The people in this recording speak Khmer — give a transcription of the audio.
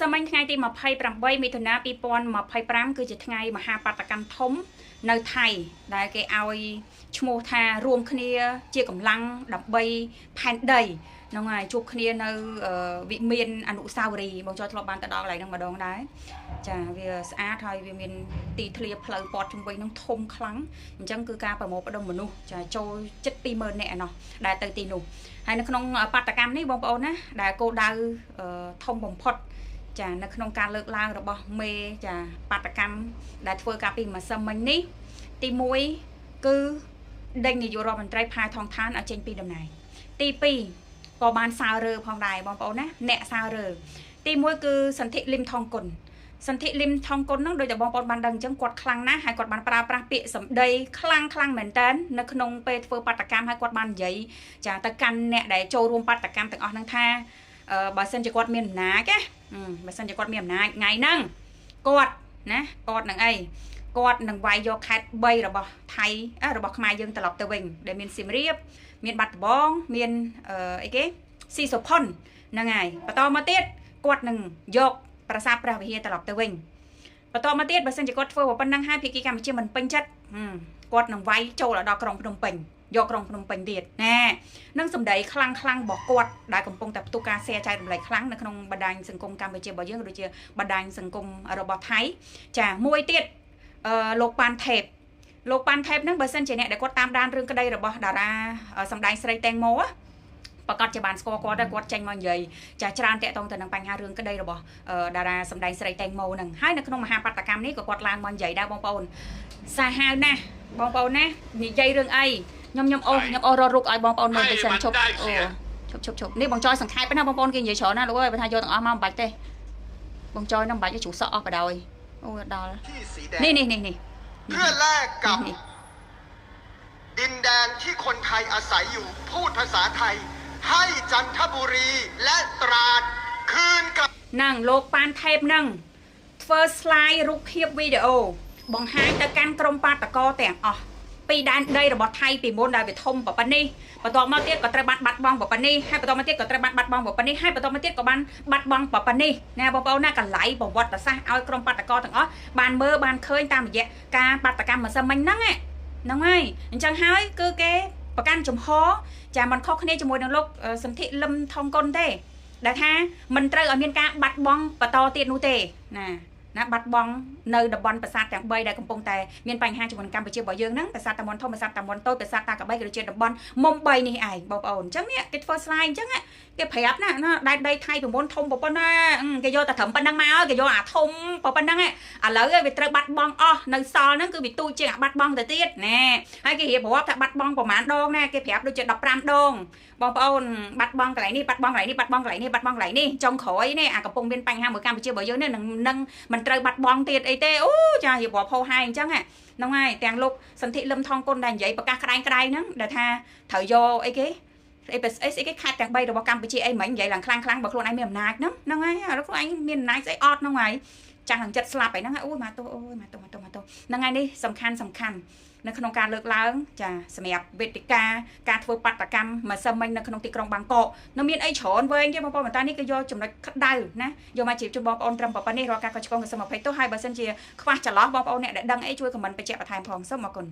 សិមិញថ្ងៃទី28មិថុនា2025គឺជាថ្ងៃមហាបាតកម្មធំនៅថៃដែលគេឲ្យឈ្មោះថារួមគ្នាជាកម្លាំងដើម្បីផែនដីហ្នឹងហើយជួបគ្នានៅវិមានអនុស្សាវរីយ៍បងចូលធ្លាប់បានទៅដល់កន្លែងហ្នឹងម្ដងដែរចាវាស្អាតហើយវាមានទីធ្លាផ្លូវព័ទ្ធជុំវិញហ្នឹងធំខ្លាំងអញ្ចឹងគឺការប្រមូលផ្ដុំមនុស្សចាចូលជិត20000នាក់ឯណោះដែលទៅទីនោះហើយនៅក្នុងបាតកម្មនេះបងប្អូនណាដែលគោលដៅធំបំផុតចានៅក្នុងការលើកឡើងរបស់មេចាបាតកម្មដែលធ្វើការពីម្សិលមិញនេះទី1គឺដេញនាយករដ្ឋមន្ត្រីផាថងឋានឲ្យចេញពីតំណែងទី2ក៏បានសើរើផងដែរបងប្អូនណាអ្នកសើរើទី1គឺសន្ធិលឹមថងគុណសន្ធិលឹមថងគុណហ្នឹងដោយតែបងប្អូនបានដឹងអញ្ចឹងគាត់ខ្លាំងណាស់ហើយគាត់បានប្រើប្រាស់ពាក្យសម្ដីខ្លាំងមែនតើនៅក្នុងពេលធ្វើបាតកម្មហើយគាត់បាននិយាយចាទៅកាន់អ្នកដែលចូលរួមបាតកម្មទាំងអស់ហ្នឹងថាបើសិនជាគាត់មានអំណាចណាបើសិនជាគាត់មានអំណាចថ្ងៃហ្នឹងគាត់ណាគាត់នឹងអីគាត់នឹងវាយយកខេត្ត3របស់ថៃរបស់ខ្មែរយើងត្រឡប់ទៅវិញដែលមានសៀមរាបមានបាត់ដំបងមានអីគេស៊ីសុផុនហ្នឹងហើយបន្តមកទៀតគាត់នឹងយកប្រាសាទព្រះវិហារត្រឡប់ទៅវិញបន្តមកទៀតបើសិនជាគាត់ធ្វើប៉ុណ្ណឹងហើយភាគីកម្ពុជាមិនពេញចិត្តគាត់នឹងវាយចូលដល់ក្រុងភ្នំពេញយកក្រុងភ្នំពេញទៀតណានឹងសម្ដីខ្លាំងរបស់គាត់ដែលកំពុងតែផ្ទុះការ share ចែករំលែកខ្លាំងនៅក្នុងបណ្ដាញសង្គមកម្ពុជារបស់យើងដូចជាបណ្ដាញសង្គមរបស់ថៃចាមួយទៀតលោកប៉ាន់ថេបហ្នឹងបើសិនជាអ្នកដែលគាត់តាមដានរឿងក្តីរបស់តារាសម្ដែងស្រីតេងម៉ូប្រកាសជាបានស្គាល់គាត់ដែរគាត់ចេញមកនិយាយចាច្រើនតាក់ទងទៅនឹងបញ្ហារឿងក្តីរបស់តារាសម្ដែងស្រីតេងម៉ូហ្នឹងហើយនៅក្នុងមហាបាតកម្មនេះក៏គាត់ឡើងមកនិយាយដែរបងប្អូនសាហាវណាស់បងប្អូនណានិយាយរឿងអីខ្ញុំអូសរត់រុកឲ្យបងប្អូនមើលទៅសិនឈប់នេះបងចอยសង្ខេបណាបងប្អូនគេនិយាយច្រើនណាលោកអើយបើថាយកទាំងអស់មកមិនបាច់ទេបងចอยនឹងមិនបាច់ជ្រុះសក់អស់បដ ாய் អូដល់នេះเพื่อแลกกับดินแดนที่คนไทยอาศัยอยู่พูดภาษาไทยให้จันทบุรีและตราดคืนกับนั่งលោកប៉ាន់ថេបនឹងធ្វើ slide រូបភាពវីដេអូបង្ហាញទៅកាន់ក្រុមបាតកោទាំងអស់ពីដែនដីរបស់ថៃពីមុនដែលវាធំប៉ុណ្នេះបន្តមកទៀតក៏ត្រូវបានបាត់បង់ប៉ុណ្នេះហើយបន្តមកទៀតក៏ត្រូវបានបាត់បង់ប៉ុណ្នេះហើយបន្តមកទៀតក៏បានបាត់បង់ប៉ុណ្នេះណាបងប្អូនណាកន្លែងប្រវត្តិសាស្ត្រឲ្យក្រុមបាតកោទាំងអស់បានមើលបានឃើញតាមរយៈការបាតកម្មម្សិលមិញហ្នឹងហើយអញ្ចឹងហើយគឺគេប្រកាន់ចំហចាមិនខុសគ្នាជាមួយនឹងលោកសន្ធិលឹមថងគុណទេដែលថាមិនត្រូវឲ្យមានការបាត់បង់បន្តទៀតនោះទេណាបាត់បង់នៅតំបន់ប្រាសាទទាំង3ដែលកំពុងតែមានបញ្ហាជាមួយនឹងកម្ពុជារបស់យើងហ្នឹងប្រាសាទតាមុនធំប្រាសាទតាមុនតូចប្រាសាទតាកបីក៏ជាតំបន់មុំ3នេះឯងបងប្អូនអញ្ចឹងនេះគេធ្វើ slide អញ្ចឹងគេប្រាប់ណាដែនដីថៃពីមុនធំប៉ុណ្ណាគេយកតែត្រឹមប៉ុណ្ណឹងមកគេយកអាធំប៉ុណ្ណឹងឥឡូវវាត្រូវបាត់បង់អស់នៅសល់ហ្នឹងគឺវាទូចជាងអាបាត់បង់ទៅទៀតណែហើយគេរៀបរាប់ថាបាត់បង់ប្រហែលដងណាគេប្រាប់ដូចជា15ដងបងប្អូនបាត់បង់កន្លែងនេះបាត់បង់កន្លែងនេះបាត់បង់កន្លែងនេះបាត់បង់កន្លែងនេះចុងក្រោយនេះអាកំពុងមានបញ្ហាមួយកម្ពុជារបស់យើងនេះនឹងមិនត្រូវបាត់បង់ទៀតអីទេអូចារៀបរាប់ហោហាយអញ្ចឹងហ្នឹងហើយទាំងលោកសន្ធិលឹមថងគុណដែលនិយាយប្រកាសក្តែងហ្នឹងដែលថាត្រូវយកអីគេអីគេខេត្តទាំង3របស់កម្ពុជាអីមិញនិយាយឡើងខ្លាំងបើខ្លួនឯងមានអំណាចហ្នឹងហើយរកខ្លួនឯងមានអំណាចស្អីអត់ហ្នឹងហើយចាស់ឡើងចិត្តស្លាប់ហ្នឹងហើយអូយមកទោហ្នឹងហើយនេះសំខាន់នៅក្នុងការលើកឡើងចាសម្រាប់វេទិកាការធ្វើបាតកម្មម្សិលមិញនៅក្នុងទីក្រុងបាងកកនៅមានអីច្រើនវែងទេបងប្អូនប៉ុន្តែនេះគឺយកចំណុចក្តៅណាយកមកជម្រាបជូនបងប្អូនត្រឹមប៉ុណ្ណេះរាល់ការកត់ឆ្កងក៏សូមអភ័យទោសហើយបើសិនជាខ្វះចន្លោះបងប្អូនអ្នកដែលដឹងអីជួយខមមិនបញ្ជាក់បន្ថែមផងសូមអរគុណ